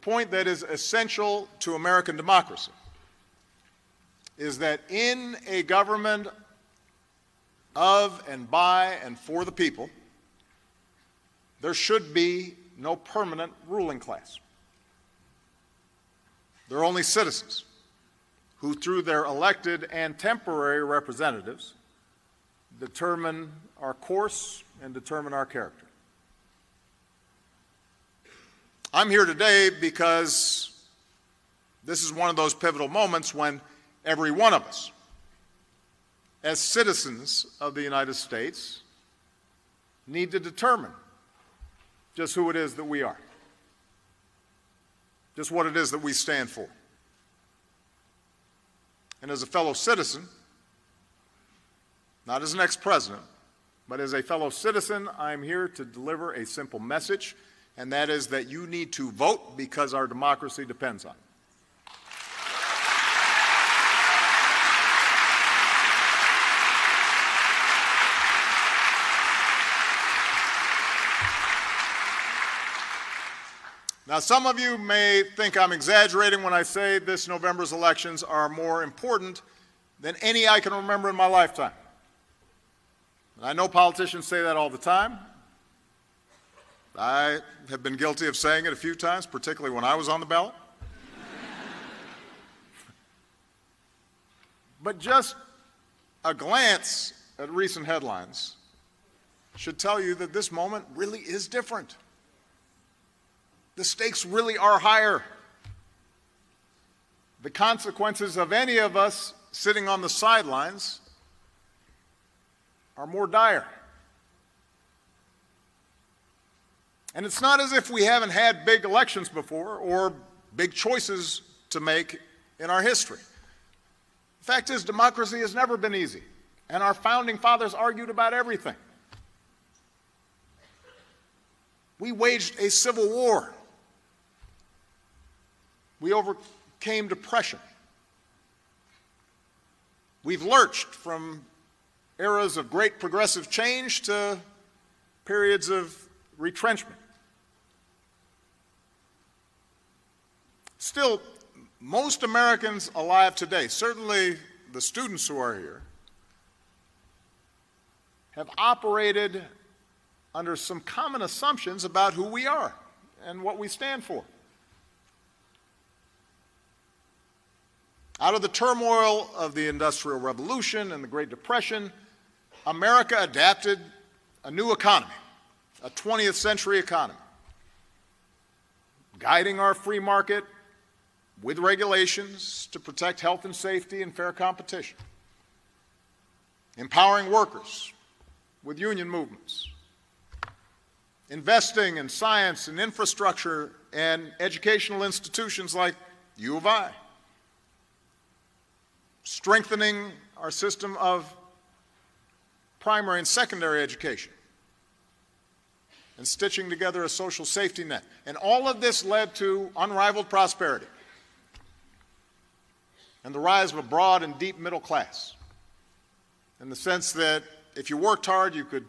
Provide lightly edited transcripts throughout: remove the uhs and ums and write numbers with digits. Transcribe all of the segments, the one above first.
point that is essential to American democracy is that in a government of and by and for the people, there should be no permanent ruling class. There are only citizens who, through their elected and temporary representatives, determine our course and determine our character. I'm here today because this is one of those pivotal moments when every one of us, as citizens of the United States, need to determine just who it is that we are, just what it is that we stand for. And as a fellow citizen, not as an ex-president, but as a fellow citizen, I'm here to deliver a simple message, and that is that you need to vote because our democracy depends on it. Now, some of you may think I'm exaggerating when I say this November's elections are more important than any I can remember in my lifetime. And I know politicians say that all the time. I have been guilty of saying it a few times, particularly when I was on the ballot. But just a glance at recent headlines should tell you that this moment really is different. The stakes really are higher. The consequences of any of us sitting on the sidelines are more dire. And it's not as if we haven't had big elections before or big choices to make in our history. The fact is, democracy has never been easy, and our founding fathers argued about everything. We waged a civil war. We overcame depression. We've lurched from eras of great progressive change to periods of retrenchment. Still, most Americans alive today, certainly the students who are here, have operated under some common assumptions about who we are and what we stand for. Out of the turmoil of the Industrial Revolution and the Great Depression, America adapted a new economy, a 20th century economy, guiding our free market with regulations to protect health and safety and fair competition, empowering workers with union movements, investing in science and infrastructure and educational institutions like U of I, strengthening our system of primary and secondary education, and stitching together a social safety net. And all of this led to unrivaled prosperity and the rise of a broad and deep middle class, in the sense that if you worked hard, you could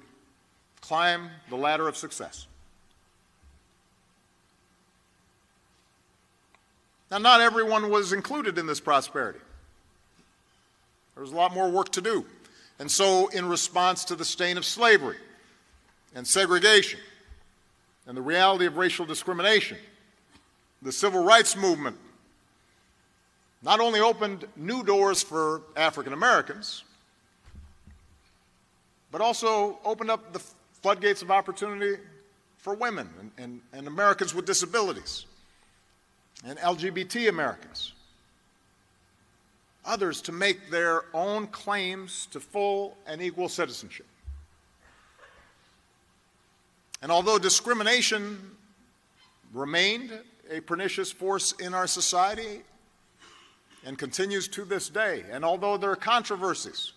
climb the ladder of success. Now, not everyone was included in this prosperity. There was a lot more work to do. And so, in response to the stain of slavery and segregation and the reality of racial discrimination, the civil rights movement not only opened new doors for African Americans, but also opened up the floodgates of opportunity for women and Americans with disabilities and LGBT Americans. Others to make their own claims to full and equal citizenship. And although discrimination remained a pernicious force in our society and continues to this day, and although there are controversies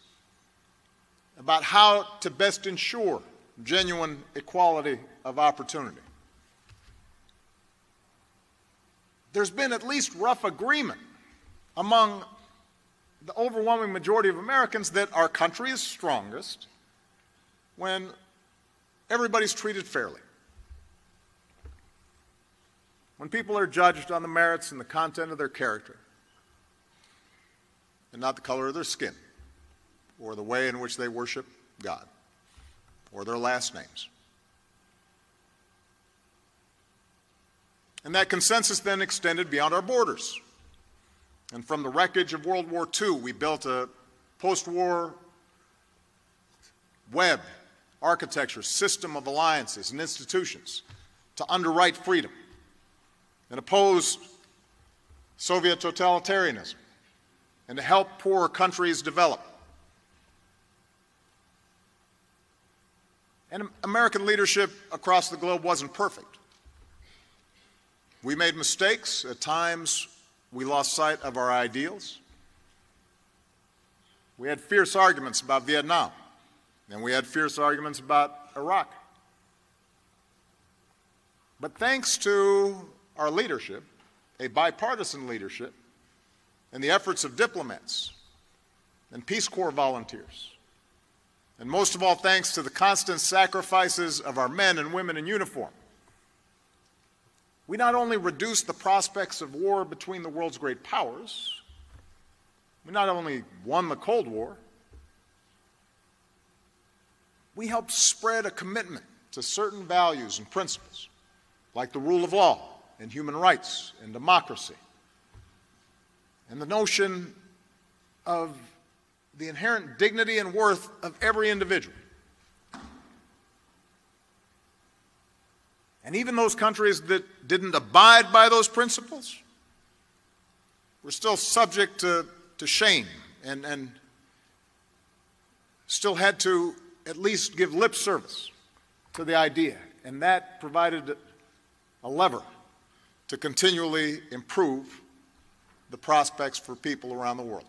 about how to best ensure genuine equality of opportunity, there's been at least rough agreement among the overwhelming majority of Americans that our country is strongest when everybody's treated fairly. when people are judged on the merits and the content of their character, and not the color of their skin, or the way in which they worship God, or their last names. And that consensus then extended beyond our borders. And from the wreckage of World War II, we built a post-war web architecture, system of alliances and institutions to underwrite freedom and oppose Soviet totalitarianism and to help poorer countries develop. And American leadership across the globe wasn't perfect. We made mistakes. At times, we lost sight of our ideals. We had fierce arguments about Vietnam, and we had fierce arguments about Iraq. But thanks to our leadership, a bipartisan leadership, and the efforts of diplomats and Peace Corps volunteers, and most of all thanks to the constant sacrifices of our men and women in uniform, we not only reduced the prospects of war between the world's great powers, we not only won the Cold War, we helped spread a commitment to certain values and principles, like the rule of law and human rights and democracy, and the notion of the inherent dignity and worth of every individual. And even those countries that didn't abide by those principles were still subject to shame and still had to at least give lip service to the idea. And that provided a lever to continually improve the prospects for people around the world.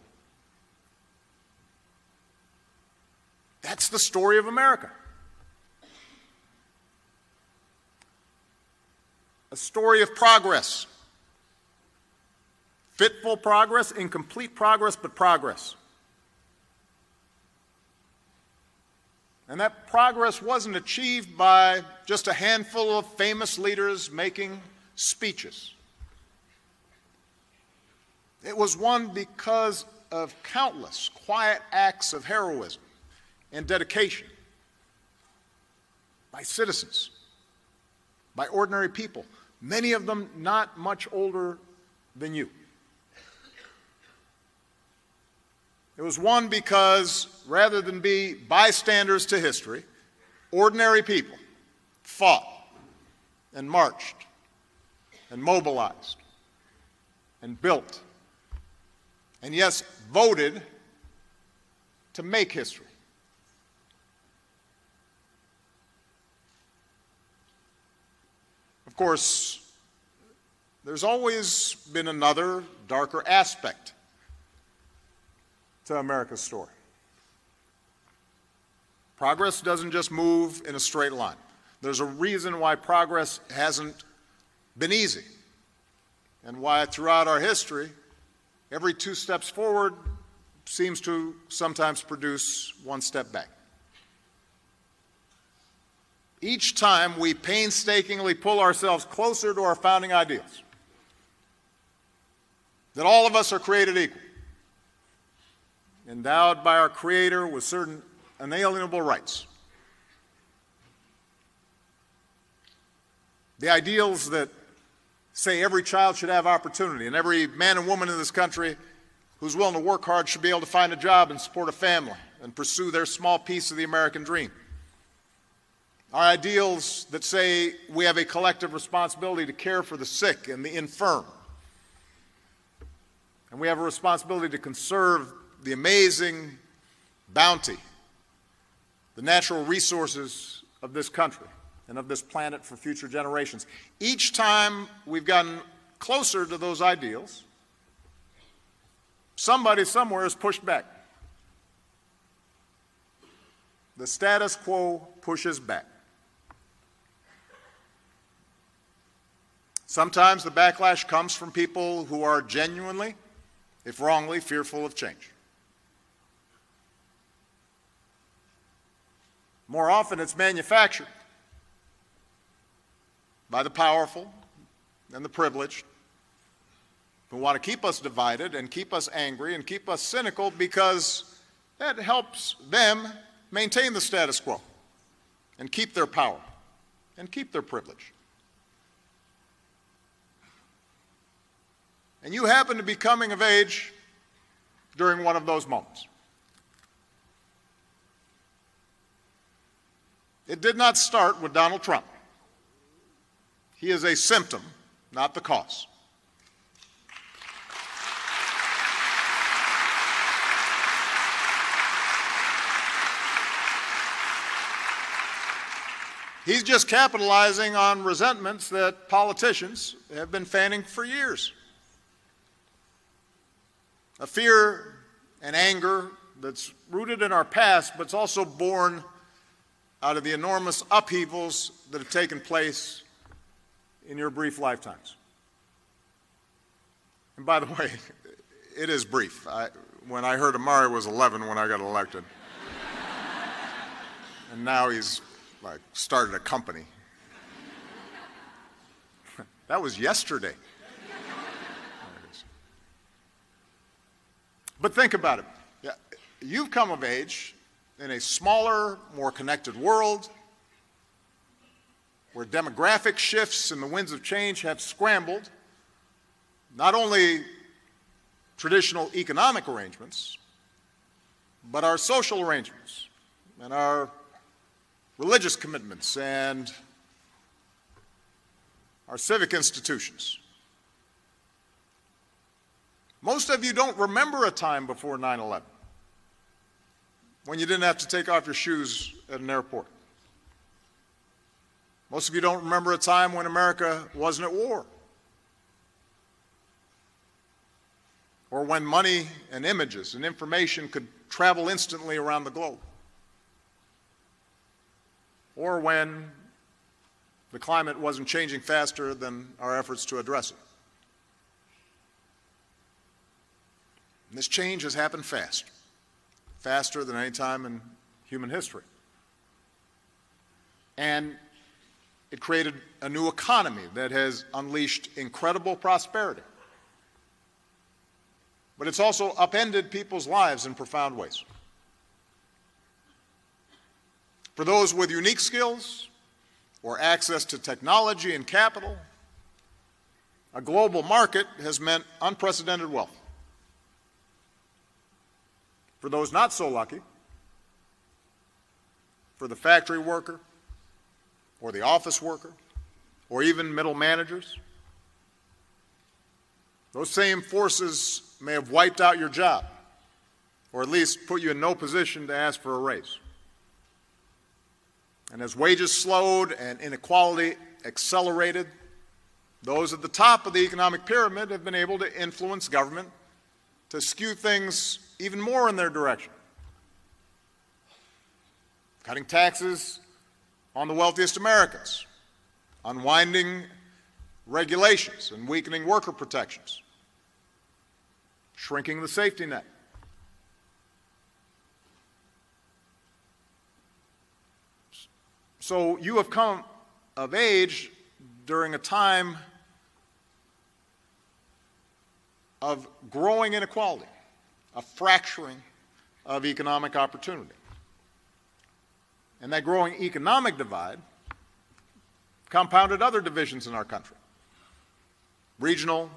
That's the story of America. A story of progress. Fitful progress, incomplete progress, but progress. And that progress wasn't achieved by just a handful of famous leaders making speeches. It was won because of countless quiet acts of heroism and dedication by citizens, by ordinary people, many of them not much older than you. It was won because, rather than be bystanders to history, ordinary people fought and marched and mobilized and built and, yes, voted to make history. Of course, there's always been another, darker aspect to America's story. Progress doesn't just move in a straight line. There's a reason why progress hasn't been easy, and why throughout our history, every 2 steps forward seems to sometimes produce 1 step back. Each time we painstakingly pull ourselves closer to our founding ideals, that all of us are created equal, endowed by our Creator with certain inalienable rights. The ideals that say every child should have opportunity, and every man and woman in this country who's willing to work hard should be able to find a job and support a family and pursue their small piece of the American dream. Our ideals that say we have a collective responsibility to care for the sick and the infirm, and we have a responsibility to conserve the amazing bounty, the natural resources of this country and of this planet for future generations. Each time we've gotten closer to those ideals, somebody somewhere has pushed back. The status quo pushes back. Sometimes the backlash comes from people who are genuinely, if wrongly, fearful of change. More often it's manufactured by the powerful and the privileged who want to keep us divided and keep us angry and keep us cynical, because that helps them maintain the status quo and keep their power and keep their privilege. And you happen to be coming of age during one of those moments. It did not start with Donald Trump. He is a symptom, not the cause. He's just capitalizing on resentments that politicians have been fanning for years. A fear and anger that's rooted in our past, but it's also born out of the enormous upheavals that have taken place in your brief lifetimes. And by the way, it is brief. When I heard Amari was 11 when I got elected, and now he's like started a company. That was yesterday. But think about it. Yeah, you've come of age in a smaller, more connected world where demographic shifts and the winds of change have scrambled not only traditional economic arrangements, but our social arrangements and our religious commitments and our civic institutions. Most of you don't remember a time before 9/11 when you didn't have to take off your shoes at an airport. Most of you don't remember a time when America wasn't at war, or when money and images and information could travel instantly around the globe, or when the climate wasn't changing faster than our efforts to address it. And this change has happened fast, faster than any time in human history. And it created a new economy that has unleashed incredible prosperity. But it's also upended people's lives in profound ways. For those with unique skills or access to technology and capital, a global market has meant unprecedented wealth. For those not so lucky, for the factory worker or the office worker or even middle managers, those same forces may have wiped out your job or at least put you in no position to ask for a raise. And as wages slowed and inequality accelerated, those at the top of the economic pyramid have been able to influence government to skew things even more in their direction. Cutting taxes on the wealthiest Americans, unwinding regulations and weakening worker protections, shrinking the safety net. So you have come of age during a time of growing inequality, a fracturing of economic opportunity. And that growing economic divide compounded other divisions in our country: regional,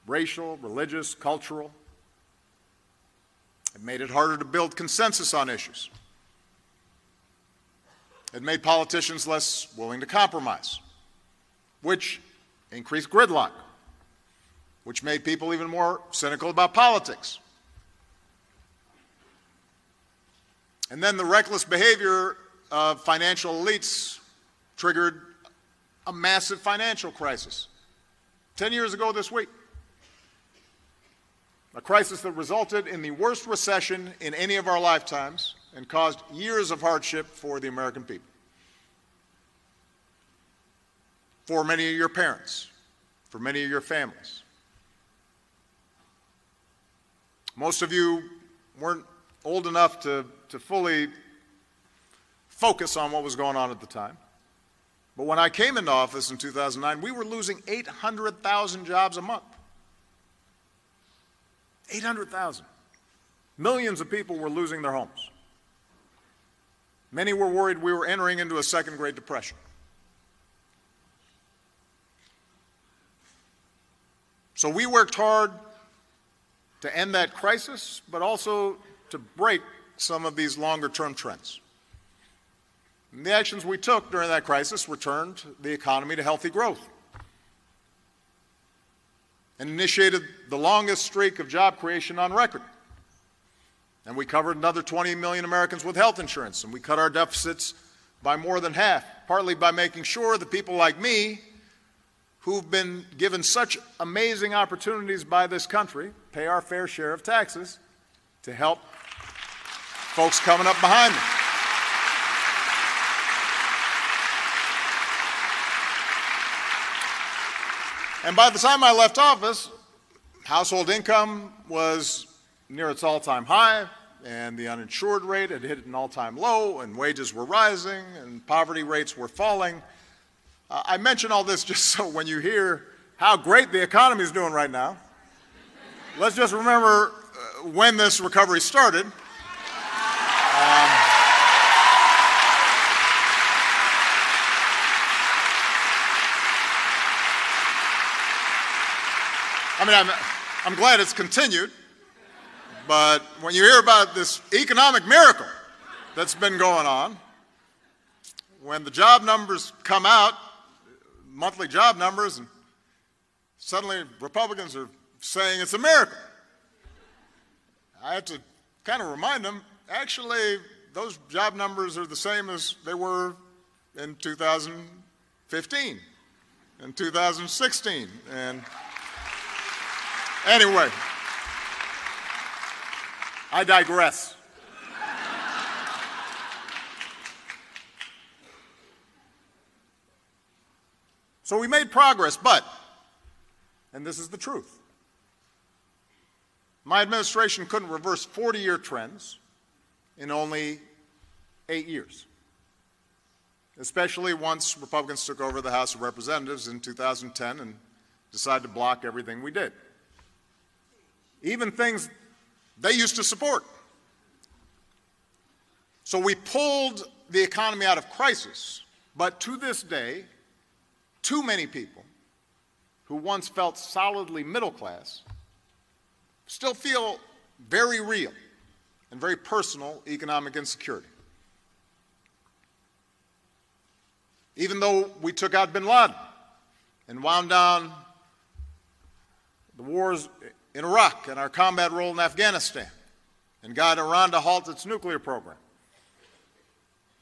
racial, religious, cultural. It made it harder to build consensus on issues. It made politicians less willing to compromise, which increased gridlock, which made people even more cynical about politics. And then the reckless behavior of financial elites triggered a massive financial crisis 10 years ago this week. A crisis that resulted in the worst recession in any of our lifetimes and caused years of hardship for the American people. For many of your parents, for many of your families. Most of you weren't old enough to fully focus on what was going on at the time. But when I came into office in 2009, we were losing 800,000 jobs a month. 800,000. Millions of people were losing their homes. Many were worried we were entering into a second Great Depression. So we worked hard to end that crisis, but also to break some of these longer-term trends. And the actions we took during that crisis returned the economy to healthy growth and initiated the longest streak of job creation on record. And we covered another 20 million Americans with health insurance, and we cut our deficits by more than half, partly by making sure that people like me, who've been given such amazing opportunities by this country, pay our fair share of taxes to help folks coming up behind them. And by the time I left office, household income was near its all-time high, and the uninsured rate had hit an all-time low, and wages were rising, and poverty rates were falling. I mention all this just so when you hear how great the economy is doing right now, let's just remember when this recovery started. I mean, I'm glad it's continued, but when you hear about this economic miracle that's been going on, when the job numbers come out, monthly job numbers, and suddenly Republicans are saying it's a miracle, I have to kind of remind them, actually, those job numbers are the same as they were in 2015, and 2016, and anyway, I digress. So we made progress, but, and this is the truth, my administration couldn't reverse 40-year trends in only 8 years, especially once Republicans took over the House of Representatives in 2010 and decided to block everything we did, even things they used to support. So we pulled the economy out of crisis, but to this day, too many people who once felt solidly middle class still feel very real and very personal economic insecurity. Even though we took out bin Laden and wound down the wars in Iraq and our combat role in Afghanistan and got Iran to halt its nuclear program,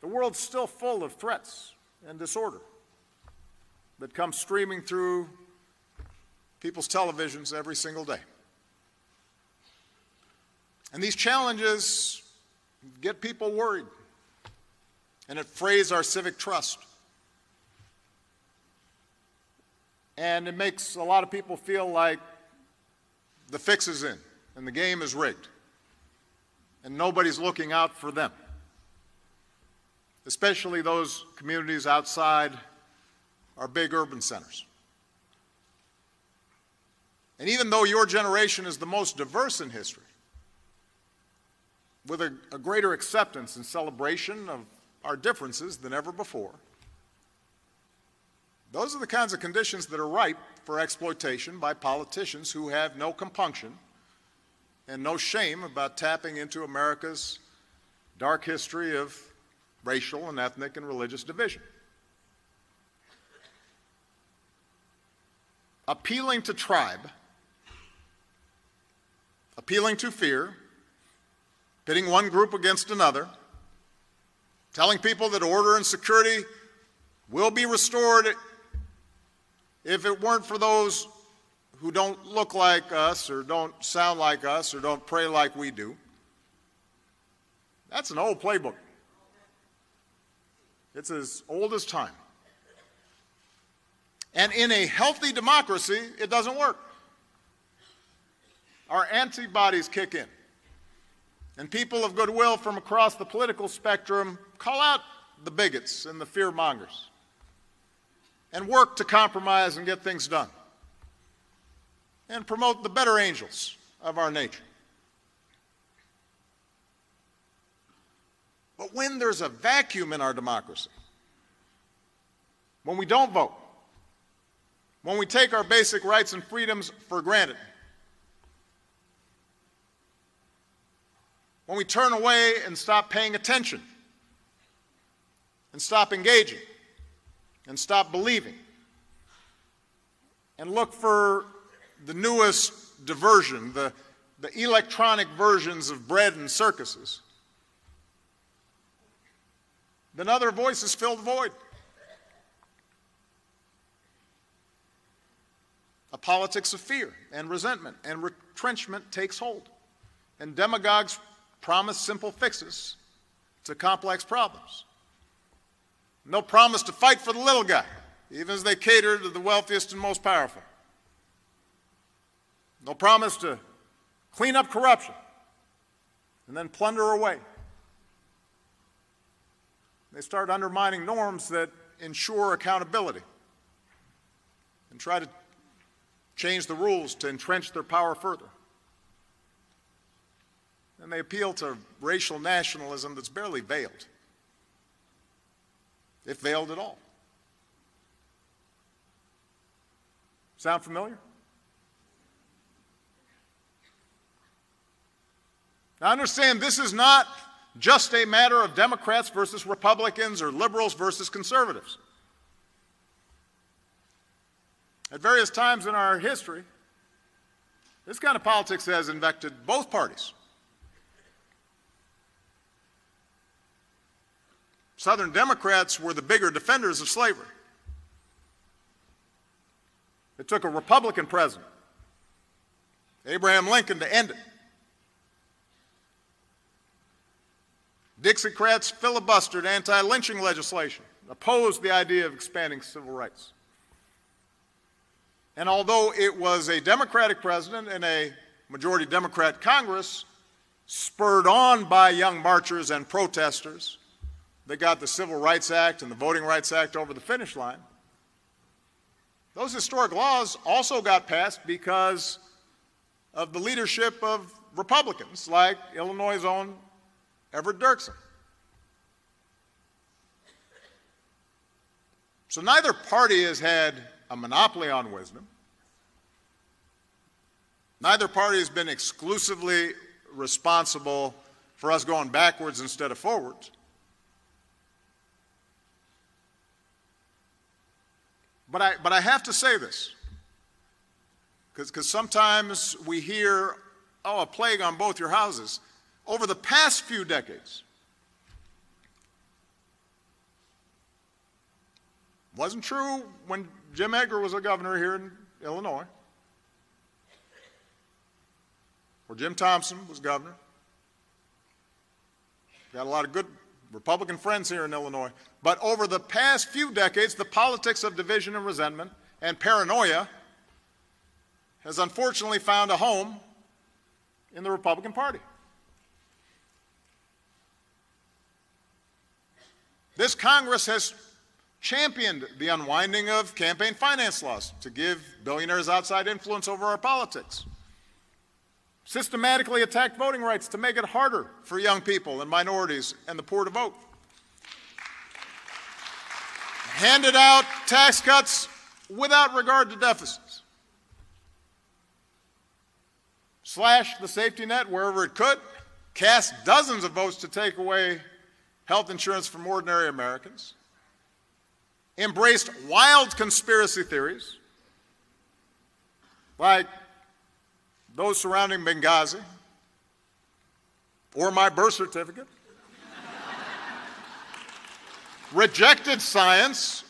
the world's still full of threats and disorder that come streaming through people's televisions every single day. And these challenges get people worried, and it frays our civic trust. And it makes a lot of people feel like the fix is in and the game is rigged, and nobody's looking out for them, especially those communities outside our big urban centers. And even though your generation is the most diverse in history, with a greater acceptance and celebration of our differences than ever before, those are the kinds of conditions that are ripe for exploitation by politicians who have no compunction and no shame about tapping into America's dark history of racial and ethnic and religious division. Appealing to tribe, appealing to fear, pitting one group against another, telling people that order and security will be restored if it weren't for those who don't look like us or don't sound like us or don't pray like we do. That's an old playbook. It's as old as time. And in a healthy democracy, it doesn't work. Our antibodies kick in. And people of goodwill from across the political spectrum call out the bigots and the fear mongers. and work to compromise and get things done, and promote the better angels of our nature. But when there's a vacuum in our democracy, when we don't vote, when we take our basic rights and freedoms for granted, when we turn away and stop paying attention, and stop engaging, and stop believing, and look for the newest diversion, the electronic versions of bread and circuses, then other voices fill the void. A politics of fear and resentment and retrenchment takes hold, and demagogues promise simple fixes to complex problems. And they'll promise to fight for the little guy, even as they cater to the wealthiest and most powerful. They'll promise to clean up corruption and then plunder away. They start undermining norms that ensure accountability and try to change the rules to entrench their power further. And they appeal to racial nationalism that's barely veiled, if veiled at all. Sound familiar? Now understand, this is not just a matter of Democrats versus Republicans or liberals versus conservatives. At various times in our history, this kind of politics has infected both parties. Southern Democrats were the bigger defenders of slavery. It took a Republican president, Abraham Lincoln, to end it. Dixiecrats filibustered anti-lynching legislation, opposed the idea of expanding civil rights. And although it was a Democratic president and a majority Democrat Congress, spurred on by young marchers and protesters, that got the Civil Rights Act and the Voting Rights Act over the finish line, those historic laws also got passed because of the leadership of Republicans like Illinois' own Everett Dirksen. So neither party has had a monopoly on wisdom. Neither party has been exclusively responsible for us going backwards instead of forwards. But I have to say this, because sometimes we hear, oh, a plague on both your houses. Over the past few decades, wasn't true when Jim Edgar was a governor here in Illinois, or Jim Thompson was governor. Got a lot of good Republican friends here in Illinois. But over the past few decades, the politics of division and resentment and paranoia has unfortunately found a home in the Republican Party. This Congress has championed the unwinding of campaign finance laws to give billionaires outside influence over our politics, systematically attacked voting rights to make it harder for young people and minorities and the poor to vote, handed out tax cuts without regard to deficits, slashed the safety net wherever it could, cast dozens of votes to take away health insurance from ordinary Americans, embraced wild conspiracy theories like those surrounding Benghazi or my birth certificate, rejected science,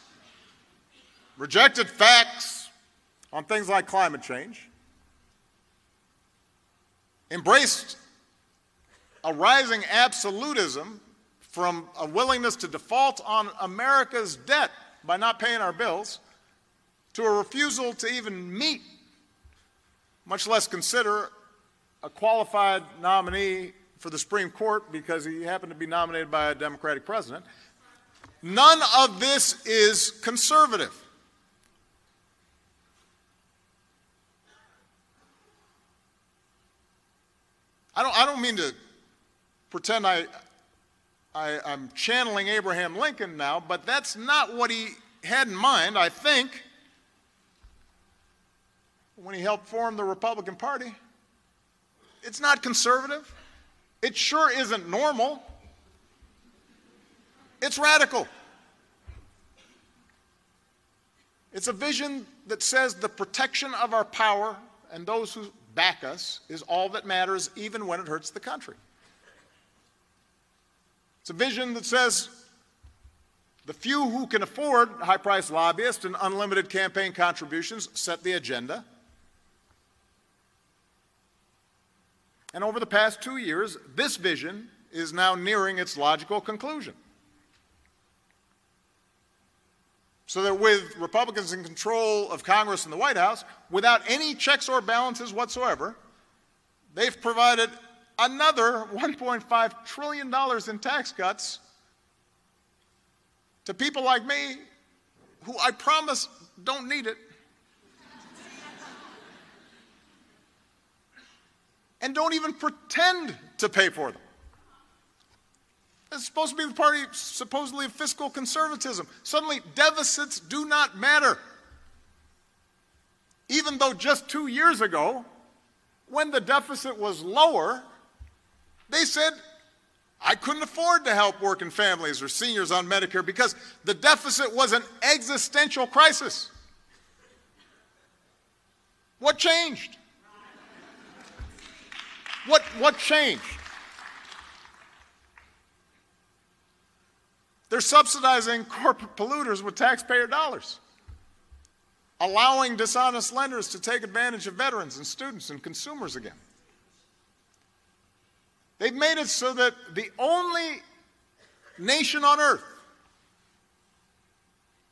rejected facts on things like climate change, embraced a rising absolutism from a willingness to default on America's debt by not paying our bills to a refusal to even meet, much less consider, a qualified nominee for the Supreme Court because he happened to be nominated by a Democratic president. None of this is conservative. I don't mean to pretend I'm channeling Abraham Lincoln now, but that's not what he had in mind, I think, when he helped form the Republican Party. It's not conservative. It sure isn't normal. It's radical. It's a vision that says the protection of our power and those who back us is all that matters, even when it hurts the country. It's a vision that says the few who can afford high-priced lobbyists and unlimited campaign contributions set the agenda. And over the past 2 years, this vision is now nearing its logical conclusion. So that with Republicans in control of Congress and the White House, without any checks or balances whatsoever, they've provided another $1.5 trillion in tax cuts to people like me who I promise don't need it and don't even pretend to pay for them. It's supposed to be the party supposedly of fiscal conservatism. Suddenly, deficits do not matter. Even though just 2 years ago, when the deficit was lower, they said, I couldn't afford to help working families or seniors on Medicare because the deficit was an existential crisis. What changed? What changed? They're subsidizing corporate polluters with taxpayer dollars, allowing dishonest lenders to take advantage of veterans and students and consumers again. They've made it so that the only nation on earth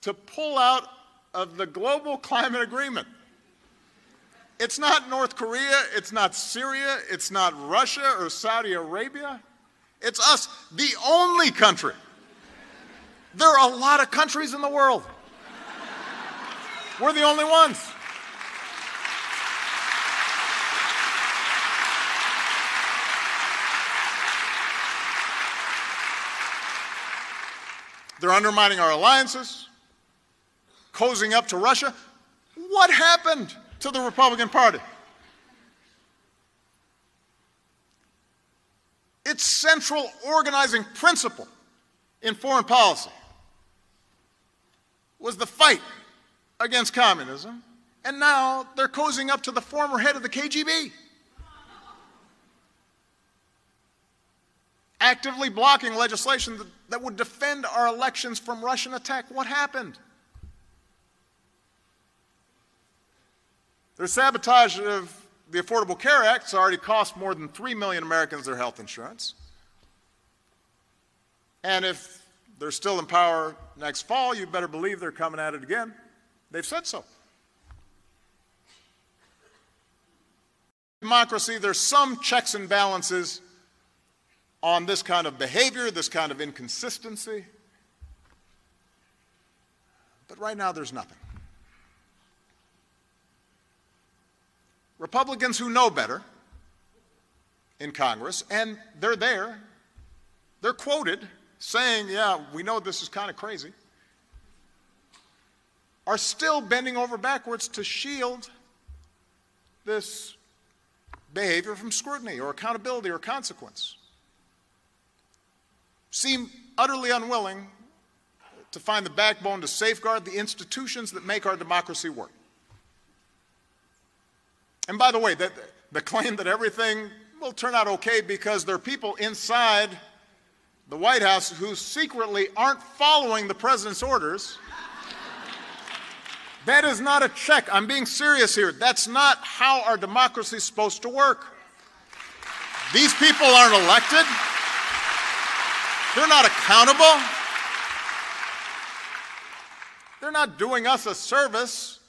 to pull out of the global climate agreement, it's not North Korea, it's not Syria, it's not Russia or Saudi Arabia, it's us, the only country. There are a lot of countries in the world. We're the only ones. They're undermining our alliances, cozying up to Russia. What happened to the Republican Party? Its central organizing principle in foreign policy was the fight against communism, and now they're cozying up to the former head of the KGB, actively blocking legislation that would defend our elections from Russian attack. What happened? Their sabotage of the Affordable Care Act has already cost more than 3 million Americans their health insurance. And if they're still in power next fall, you better believe they're coming at it again. They've said so. Democracy, there's some checks and balances on this kind of behavior, this kind of inconsistency. But right now, there's nothing. Republicans who know better in Congress, and they're there, they're quoted saying, yeah, we know this is kind of crazy, are still bending over backwards to shield this behavior from scrutiny or accountability or consequence. Seem utterly unwilling to find the backbone to safeguard the institutions that make our democracy work. And by the way, the claim that everything will turn out okay because there are people inside the White House who secretly aren't following the president's orders, that is not a check. I'm being serious here. That's not how our democracy is supposed to work. These people aren't elected. They're not accountable. They're not doing us a service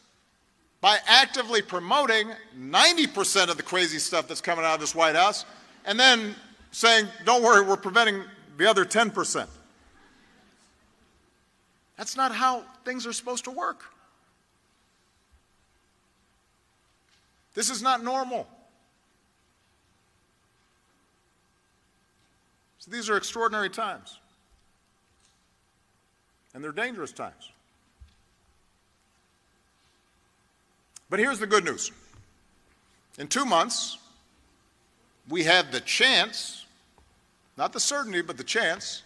by actively promoting 90% of the crazy stuff that's coming out of this White House and then saying, don't worry, we're preventing the other 10%. That's not how things are supposed to work. This is not normal. So these are extraordinary times, and they're dangerous times. But here's the good news. In 2 months, we have the chance, not the certainty, but the chance,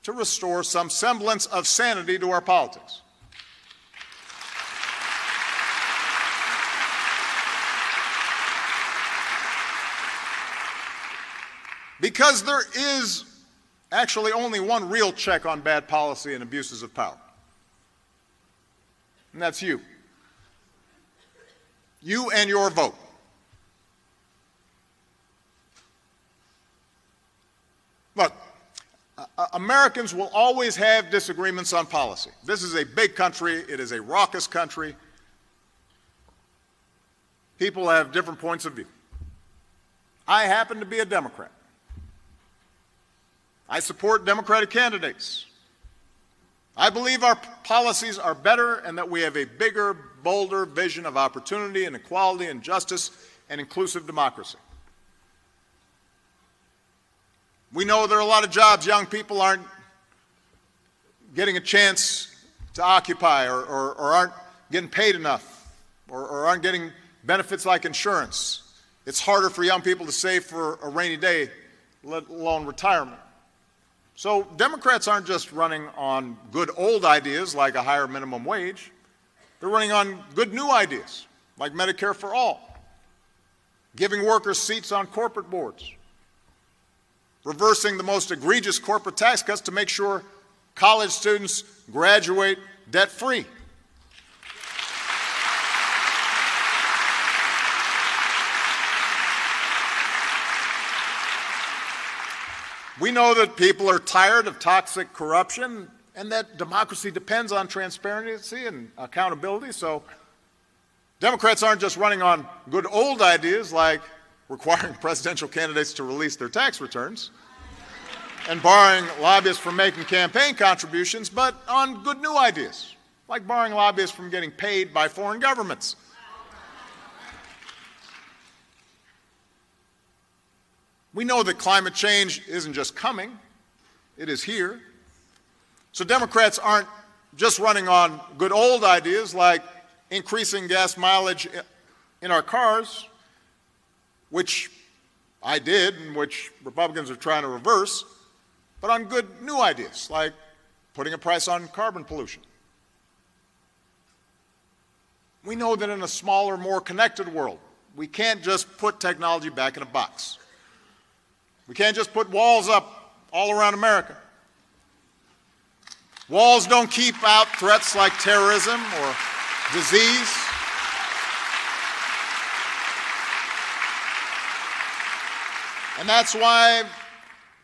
to restore some semblance of sanity to our politics. Because there is actually only one real check on bad policy and abuses of power, and that's you. You and your vote. Look, Americans will always have disagreements on policy. This is a big country. It is a raucous country. People have different points of view. I happen to be a Democrat. I support Democratic candidates. I believe our policies are better and that we have a bigger, bolder vision of opportunity and equality and justice and inclusive democracy. We know there are a lot of jobs young people aren't getting a chance to occupy or aren't getting paid enough or aren't getting benefits like insurance. It's harder for young people to save for a rainy day, let alone retirement. So Democrats aren't just running on good old ideas like a higher minimum wage. They're running on good new ideas like Medicare for all, giving workers seats on corporate boards, reversing the most egregious corporate tax cuts to make sure college students graduate debt-free. We know that people are tired of toxic corruption and that democracy depends on transparency and accountability. So Democrats aren't just running on good old ideas like requiring presidential candidates to release their tax returns and barring lobbyists from making campaign contributions, but on good new ideas like barring lobbyists from getting paid by foreign governments. We know that climate change isn't just coming, it is here. So Democrats aren't just running on good old ideas like increasing gas mileage in our cars, which I did and which Republicans are trying to reverse, but on good new ideas like putting a price on carbon pollution. We know that in a smaller, more connected world, we can't just put technology back in a box. We can't just put walls up all around America. Walls don't keep out threats like terrorism or disease. And that's why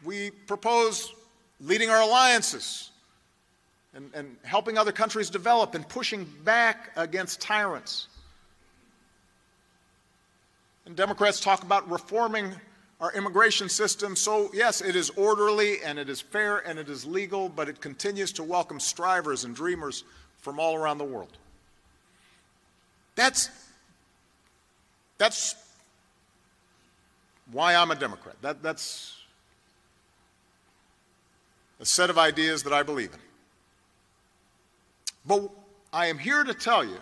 we propose leading our alliances and helping other countries develop and pushing back against tyrants. And Democrats talk about reforming our immigration system. So yes, it is orderly and it is fair and it is legal, but it continues to welcome strivers and dreamers from all around the world. That's why I'm a Democrat. That's a set of ideas that I believe in. But I am here to tell you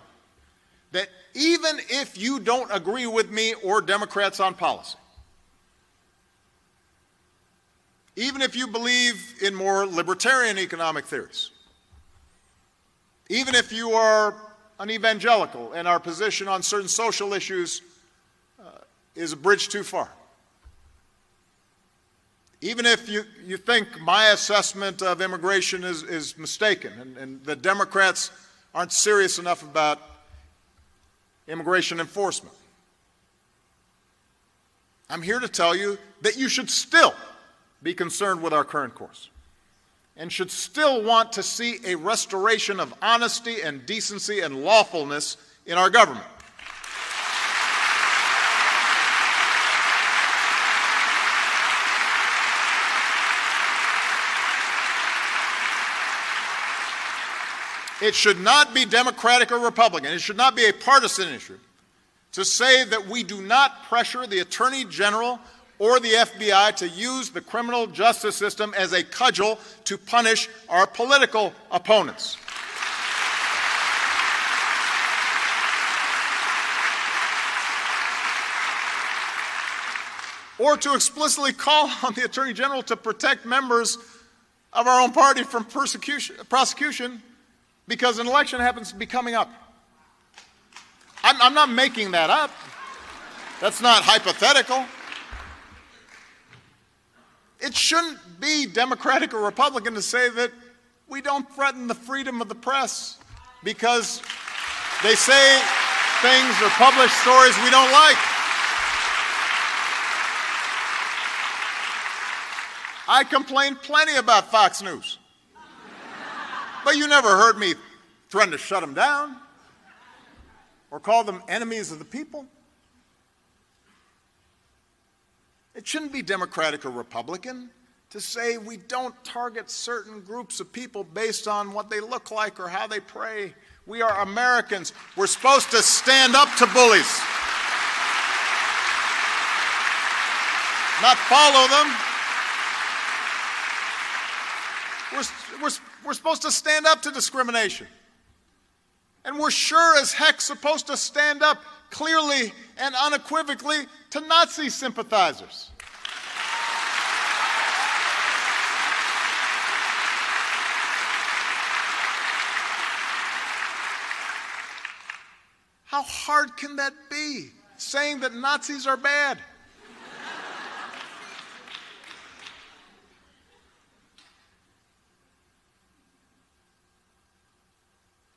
that even if you don't agree with me or Democrats on policy, even if you believe in more libertarian economic theories, even if you are an evangelical and our position on certain social issues is a bridge too far, even if you think my assessment of immigration is mistaken and the Democrats aren't serious enough about immigration enforcement, I'm here to tell you that you should still be concerned with our current course and should still want to see a restoration of honesty and decency and lawfulness in our government. It should not be Democratic or Republican. It should not be a partisan issue to say that we do not pressure the Attorney General or the FBI to use the criminal justice system as a cudgel to punish our political opponents. Or to explicitly call on the Attorney General to protect members of our own party from prosecution because an election happens to be coming up. I'm not making that up. That's not hypothetical. It shouldn't be Democratic or Republican to say that we don't threaten the freedom of the press because they say things or publish stories we don't like. I complained plenty about Fox News, but you never heard me threaten to shut them down or call them enemies of the people. It shouldn't be Democratic or Republican to say we don't target certain groups of people based on what they look like or how they pray. We are Americans. We're supposed to stand up to bullies, not follow them. We're supposed to stand up to discrimination. And we're sure as heck supposed to stand up clearly and unequivocally to Nazi sympathizers. How hard can that be, saying that Nazis are bad?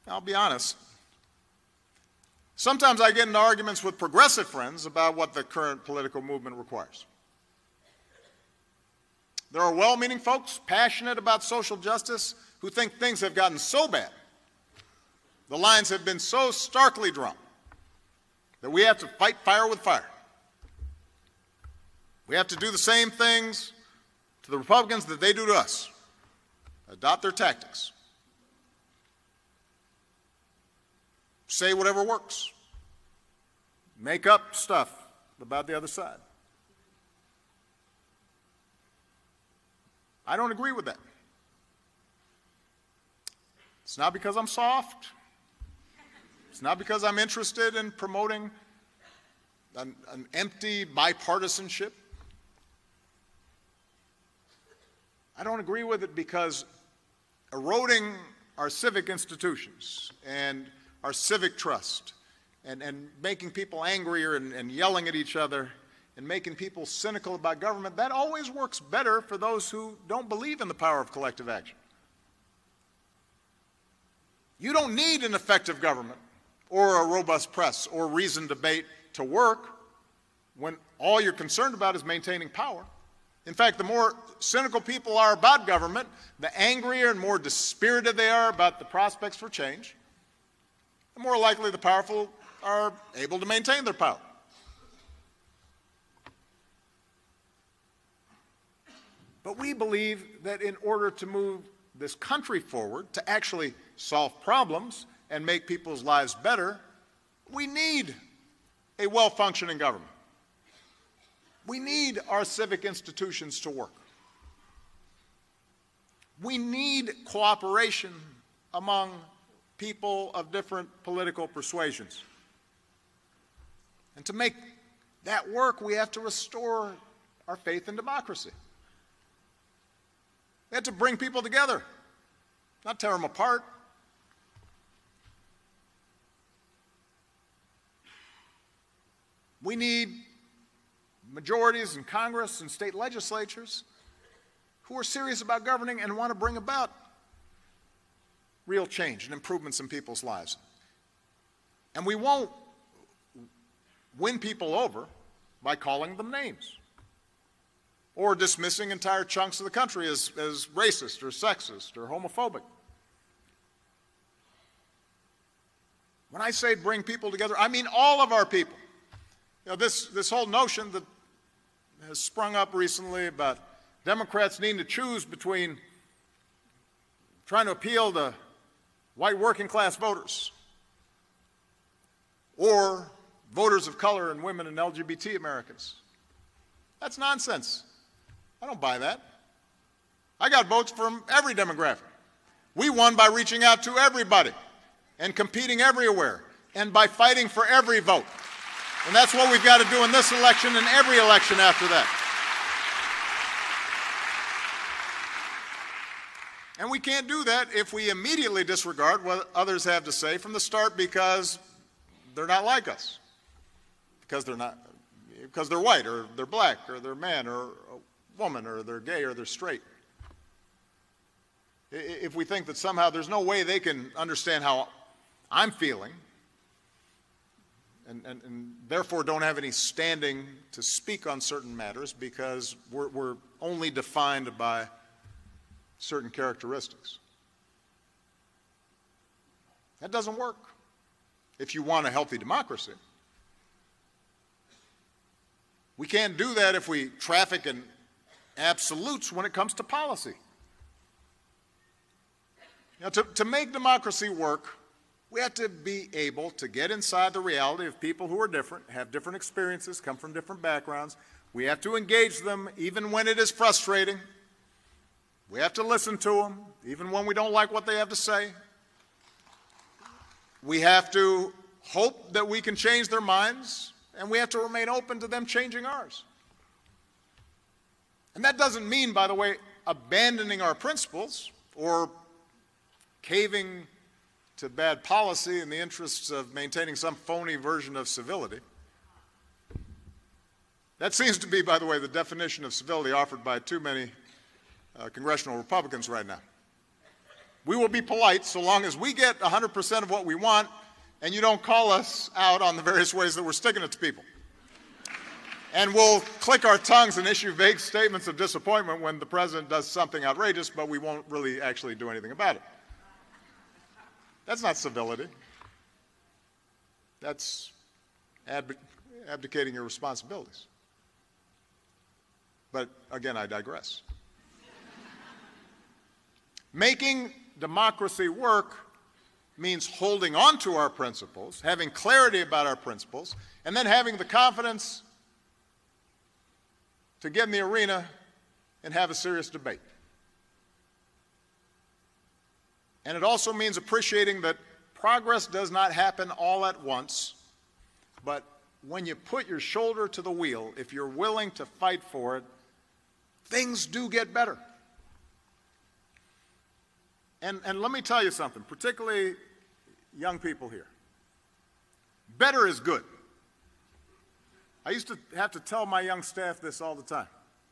I'll be honest. Sometimes I get into arguments with progressive friends about what the current political movement requires. There are well-meaning folks passionate about social justice who think things have gotten so bad, the lines have been so starkly drawn, that we have to fight fire with fire. We have to do the same things to the Republicans that they do to us, adopt their tactics. Say whatever works. Make up stuff about the other side. I don't agree with that. It's not because I'm soft. It's not because I'm interested in promoting an empty bipartisanship. I don't agree with it because eroding our civic institutions and our civic trust, and making people angrier and yelling at each other and making people cynical about government, that always works better for those who don't believe in the power of collective action. You don't need an effective government or a robust press or reasoned debate to work when all you're concerned about is maintaining power. In fact, the more cynical people are about government, the angrier and more dispirited they are about the prospects for change, the more likely the powerful are able to maintain their power. But we believe that in order to move this country forward, to actually solve problems and make people's lives better, we need a well-functioning government. We need our civic institutions to work. We need cooperation among people of different political persuasions. And to make that work, we have to restore our faith in democracy. We have to bring people together, not tear them apart. We need majorities in Congress and state legislatures who are serious about governing and want to bring about real change and improvements in people's lives. And we won't win people over by calling them names or dismissing entire chunks of the country as racist or sexist or homophobic. When I say bring people together, I mean all of our people. You know, this whole notion that has sprung up recently about Democrats needing to choose between trying to appeal to white working class voters or voters of color and women and LGBT Americans. That's nonsense. I don't buy that. I got votes from every demographic. We won by reaching out to everybody and competing everywhere and by fighting for every vote. And that's what we've got to do in this election and every election after that. And we can't do that if we immediately disregard what others have to say from the start because they're not like us. Because they're white, or they're black, or they're a man, or a woman, or they're gay, or they're straight. If we think that somehow there's no way they can understand how I'm feeling, and therefore don't have any standing to speak on certain matters because we're only defined by certain characteristics. That doesn't work if you want a healthy democracy. We can't do that if we traffic in absolutes when it comes to policy. You know, to make democracy work, we have to be able to get inside the reality of people who are different, have different experiences, come from different backgrounds. We have to engage them even when it is frustrating. We have to listen to them even when we don't like what they have to say. We have to hope that we can change their minds, and we have to remain open to them changing ours. And that doesn't mean, by the way, abandoning our principles or caving to bad policy in the interests of maintaining some phony version of civility. That seems to be, by the way, the definition of civility offered by too many congressional Republicans right now. We will be polite so long as we get 100% of what we want and you don't call us out on the various ways that we're sticking it to people. And we'll click our tongues and issue vague statements of disappointment when the president does something outrageous, but we won't really actually do anything about it. That's not civility. That's abdicating your responsibilities. But again, I digress. Making democracy work means holding on to our principles, having clarity about our principles, and then having the confidence to get in the arena and have a serious debate. And it also means appreciating that progress does not happen all at once, but when you put your shoulder to the wheel, if you're willing to fight for it, things do get better. And let me tell you something, particularly young people here. Better is good. I used to have to tell my young staff this all the time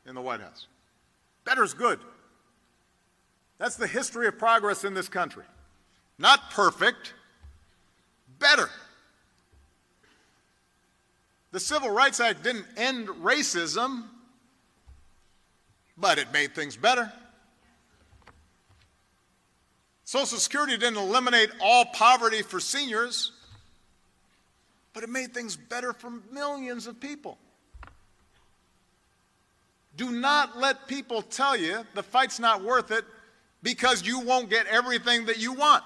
in the White House. Better is good. That's the history of progress in this country. Not perfect, better. The Civil Rights Act didn't end racism, but it made things better. Social Security didn't eliminate all poverty for seniors, but it made things better for millions of people. Do not let people tell you the fight's not worth it because you won't get everything that you want.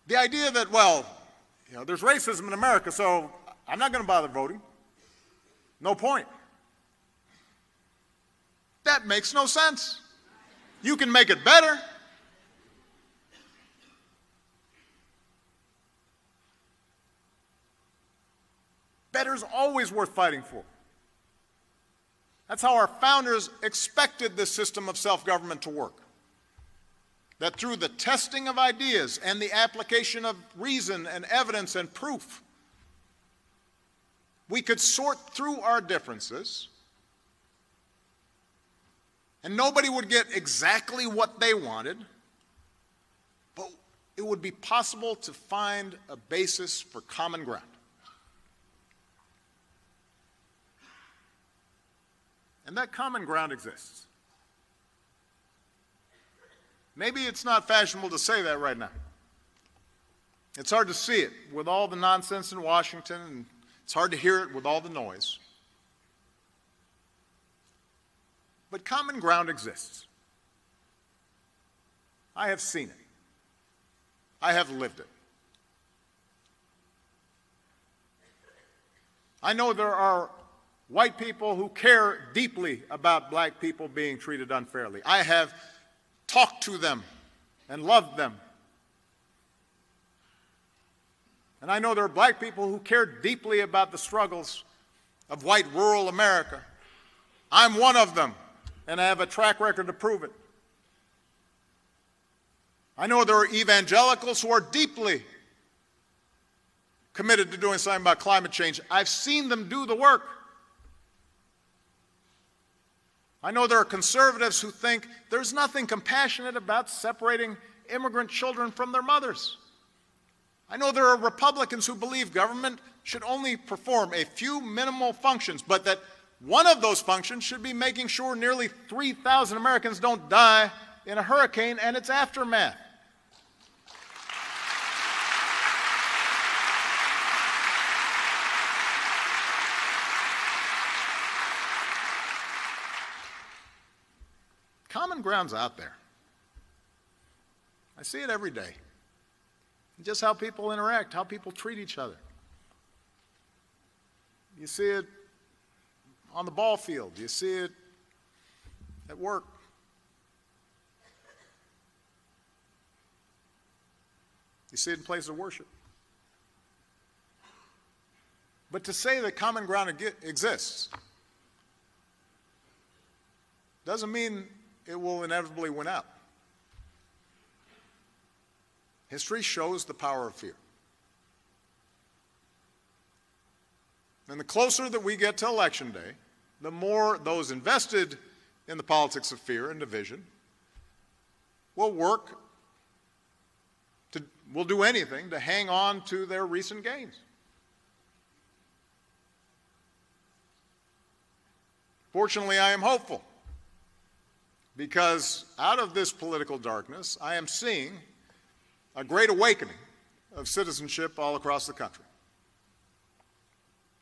The idea that, well, you know, there's racism in America, so I'm not going to bother voting. No point. That makes no sense. You can make it better. Better is always worth fighting for. That's how our founders expected this system of self-government to work. That through the testing of ideas and the application of reason and evidence and proof, we could sort through our differences and nobody would get exactly what they wanted, but it would be possible to find a basis for common ground. And that common ground exists. Maybe it's not fashionable to say that right now. It's hard to see it with all the nonsense in Washington, and it's hard to hear it with all the noise. But common ground exists. I have seen it. I have lived it. I know there are white people who care deeply about black people being treated unfairly. I have talked to them and loved them. And I know there are black people who care deeply about the struggles of white rural America. I'm one of them, and I have a track record to prove it. I know there are evangelicals who are deeply committed to doing something about climate change. I've seen them do the work. I know there are conservatives who think there's nothing compassionate about separating immigrant children from their mothers. I know there are Republicans who believe government should only perform a few minimal functions, but that one of those functions should be making sure nearly 3,000 Americans don't die in a hurricane and its aftermath. Common ground's out there. I see it every day. Just how people interact, how people treat each other. You see it on the ball field. You see it at work. You see it in places of worship. But to say that common ground exists doesn't mean it will inevitably win out. History shows the power of fear. And the closer that we get to Election Day, the more those invested in the politics of fear and division will do anything to hang on to their recent gains. Fortunately, I am hopeful, because out of this political darkness, I am seeing a great awakening of citizenship all across the country.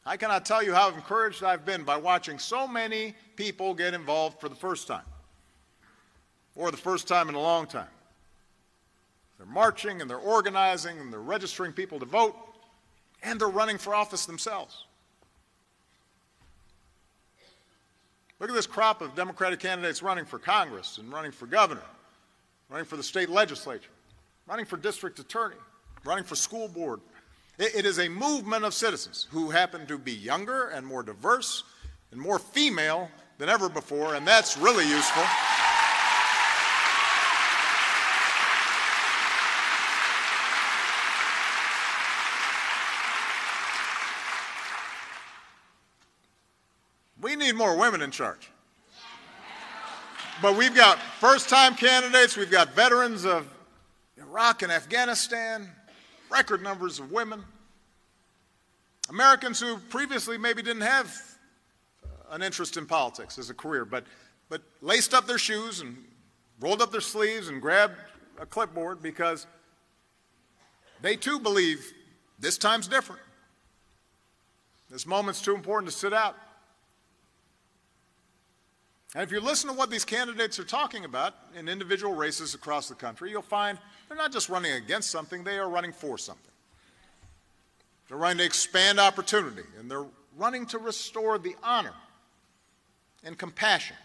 I cannot tell you how encouraged I've been by watching so many people get involved for the first time, or the first time in a long time. They're marching and they're organizing and they're registering people to vote, and they're running for office themselves. Look at this crop of Democratic candidates running for Congress and running for governor, running for the state legislature, running for district attorney, running for school board. It is a movement of citizens who happen to be younger and more diverse and more female than ever before, and that's really useful. We need more women in charge. But we've got first-time candidates, we've got veterans of Iraq and Afghanistan, record numbers of women, Americans who previously maybe didn't have an interest in politics as a career, but laced up their shoes and rolled up their sleeves and grabbed a clipboard because they too believe this time's different. This moment's too important to sit out. And if you listen to what these candidates are talking about in individual races across the country, you'll find they're not just running against something, they are running for something. They're running to expand opportunity, and they're running to restore the honor and compassion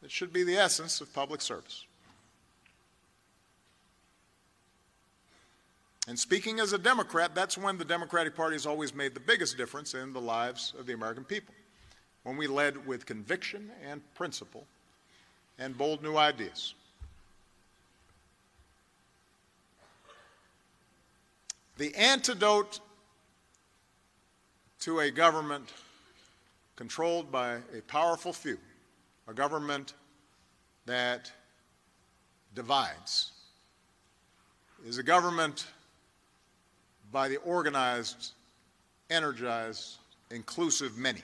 that should be the essence of public service. And speaking as a Democrat, that's when the Democratic Party has always made the biggest difference in the lives of the American people, when we led with conviction and principle and bold new ideas. The antidote to a government controlled by a powerful few, a government that divides, is a government by the organized, energized, inclusive many.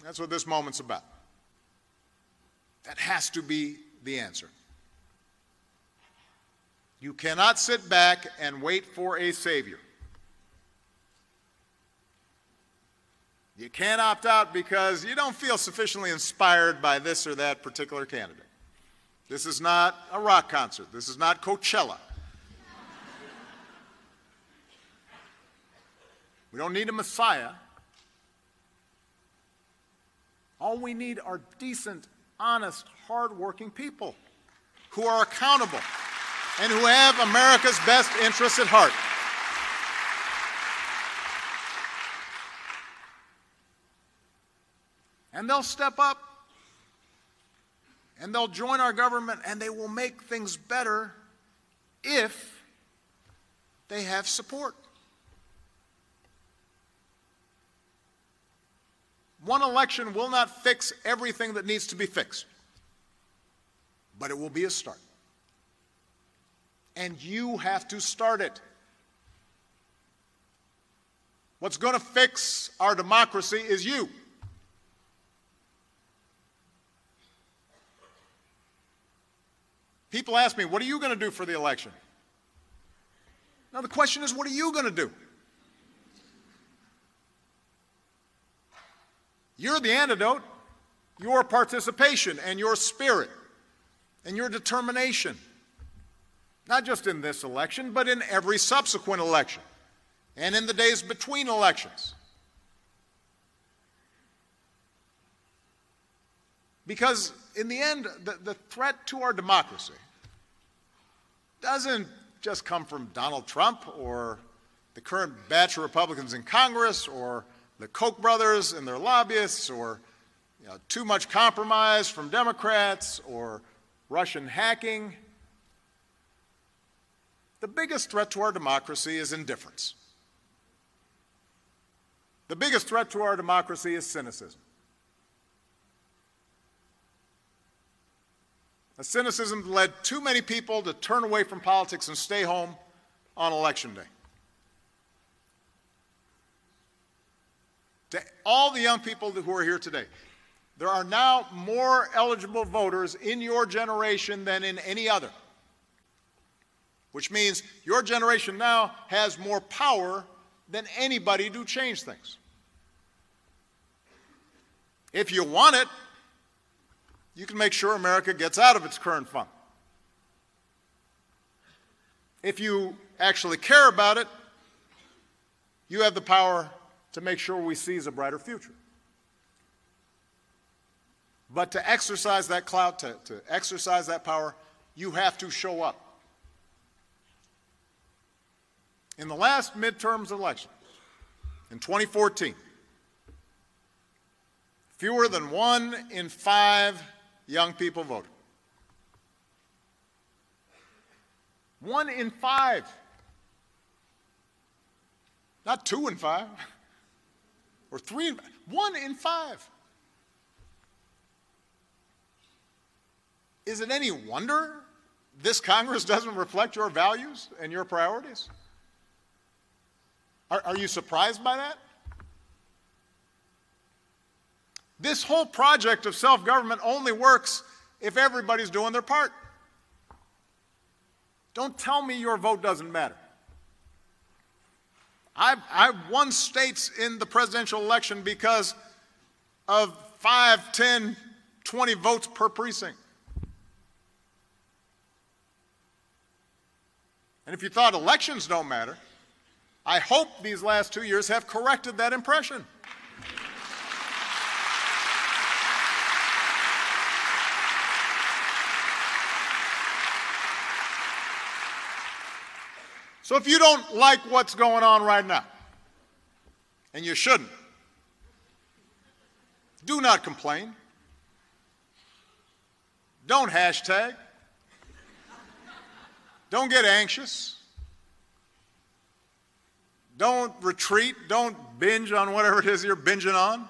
That's what this moment's about. That has to be the answer. You cannot sit back and wait for a savior. You can't opt out because you don't feel sufficiently inspired by this or that particular candidate. This is not a rock concert. This is not Coachella. don't need a Messiah. All we need are decent, honest, hard-working people who are accountable and who have America's best interests at heart. And they'll step up, and they'll join our government, and they will make things better if they have support. One election will not fix everything that needs to be fixed, but it will be a start. And you have to start it. What's going to fix our democracy is you. People ask me, what are you going to do for the election? Now the question is, what are you going to do? You're the antidote. Your participation and your spirit and your determination. Not just in this election, but in every subsequent election and in the days between elections. Because in the end, the threat to our democracy doesn't just come from Donald Trump or the current batch of Republicans in Congress or the Koch brothers and their lobbyists or too much compromise from Democrats or Russian hacking. The biggest threat to our democracy is indifference. The biggest threat to our democracy is cynicism. A cynicism that led too many people to turn away from politics and stay home on Election Day. To all the young people who are here today, there are now more eligible voters in your generation than in any other, which means your generation now has more power than anybody to change things. If you want it, you can make sure America gets out of its current funk. If you actually care about it, you have the power to make sure we seize a brighter future. But to exercise that clout, to exercise that power, you have to show up. In the last midterms election, in 2014, fewer than 1 in 5 young people voted. 1 in 5. Not 2 in 5. Or 3 in 5. 1 in 5. Is it any wonder this Congress doesn't reflect your values and your priorities? Are you surprised by that? This whole project of self-government only works if everybody's doing their part. Don't tell me your vote doesn't matter. I've won states in the presidential election because of 5, 10, 20 votes per precinct. And if you thought elections don't matter, I hope these last 2 years have corrected that impression. So if you don't like what's going on right now, and you shouldn't, do not complain. Don't hashtag. Don't get anxious. Don't retreat. Don't binge on whatever it is you're binging on.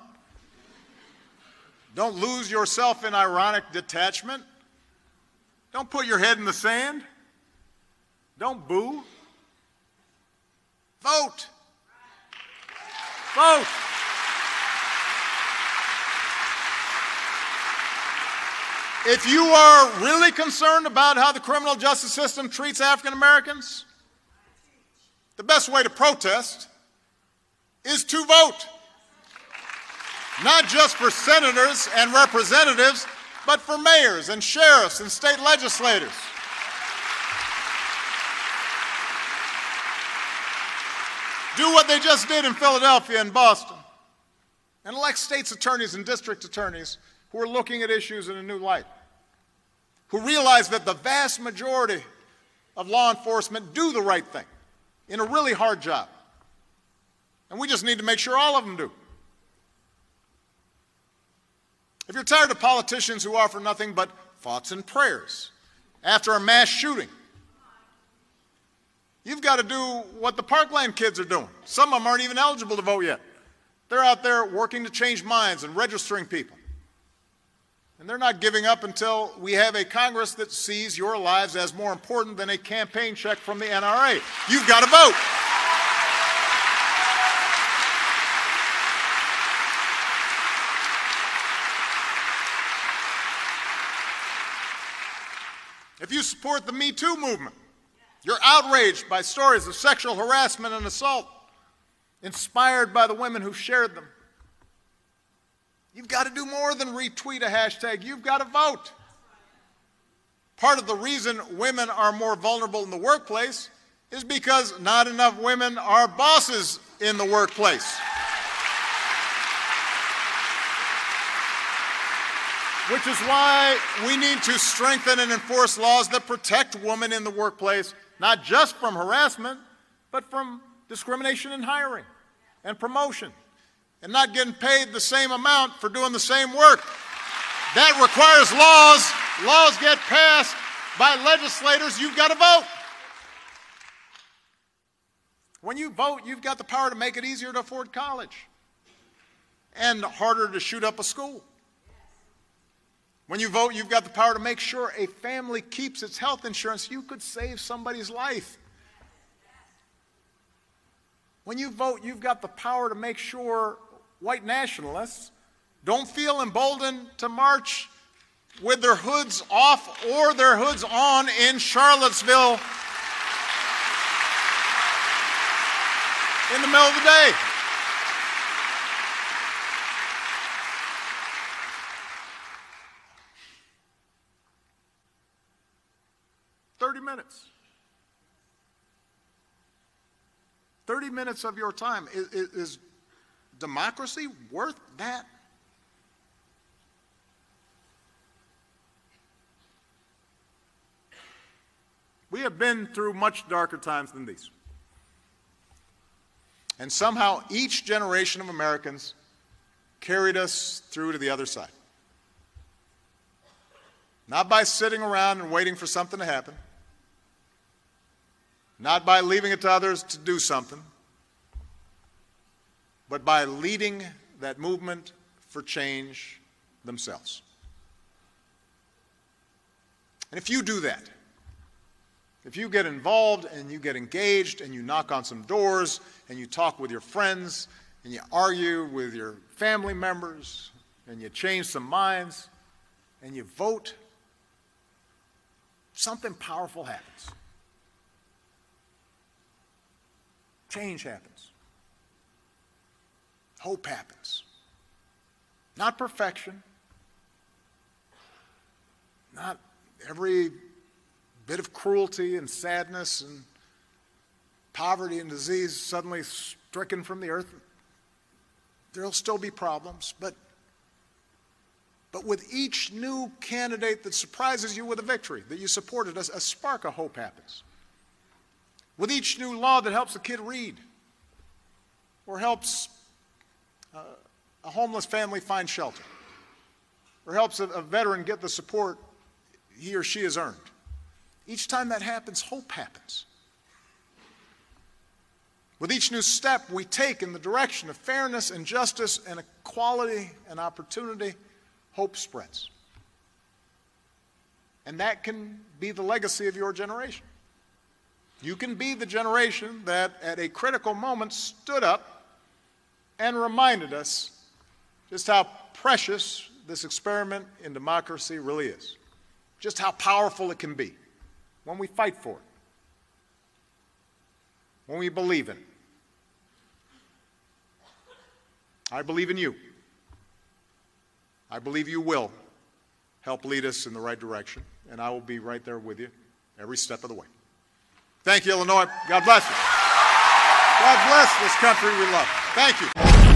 Don't lose yourself in ironic detachment. Don't put your head in the sand. Don't boo. Vote. Vote. If you are really concerned about how the criminal justice system treats African Americans, the best way to protest is to vote. Not just for senators and representatives, but for mayors and sheriffs and state legislators. do what they just did in Philadelphia and Boston and elect state's attorneys and district attorneys who are looking at issues in a new light, who realize that the vast majority of law enforcement do the right thing in a really hard job. And we just need to make sure all of them do. If you're tired of politicians who offer nothing but thoughts and prayers after a mass shooting, you've got to do what the Parkland kids are doing. Some of them aren't even eligible to vote yet. They're out there working to change minds and registering people. And they're not giving up until we have a Congress that sees your lives as more important than a campaign check from the NRA. You've got to vote. If you support the Me Too movement, you're outraged by stories of sexual harassment and assault, inspired by the women who shared them. You've got to do more than retweet a hashtag. You've got to vote. Part of the reason women are more vulnerable in the workplace is because not enough women are bosses in the workplace. Which is why we need to strengthen and enforce laws that protect women in the workplace, not just from harassment, but from discrimination in hiring and promotion, and not getting paid the same amount for doing the same work. That requires laws. Laws get passed by legislators. You've got to vote. When you vote, you've got the power to make it easier to afford college and harder to shoot up a school. When you vote, you've got the power to make sure a family keeps its health insurance. You could save somebody's life. When you vote, you've got the power to make sure white nationalists don't feel emboldened to march with their hoods off or their hoods on in Charlottesville in the middle of the day. Minutes. 30 minutes of your time. Is democracy worth that? We have been through much darker times than these. And somehow each generation of Americans carried us through to the other side. Not by sitting around and waiting for something to happen. Not by leaving it to others to do something, but by leading that movement for change themselves. And if you do that, if you get involved and you get engaged and you knock on some doors and you talk with your friends and you argue with your family members and you change some minds and you vote, something powerful happens. Change happens. Hope happens. Not perfection. Not every bit of cruelty and sadness and poverty and disease suddenly stricken from the earth. There'll still be problems, but with each new candidate that surprises you with a victory that you supported, a spark of hope happens. With each new law that helps a kid read or helps a homeless family find shelter or helps a veteran get the support he or she has earned. Each time that happens, hope happens. With each new step we take in the direction of fairness and justice and equality and opportunity, hope spreads. And that can be the legacy of your generation. You can be the generation that at a critical moment stood up and reminded us just how precious this experiment in democracy really is. Just how powerful it can be when we fight for it, when we believe in it. I believe in you. I believe you will help lead us in the right direction, and I will be right there with you every step of the way. Thank you, Illinois. God bless you. God bless this country we love. Thank you.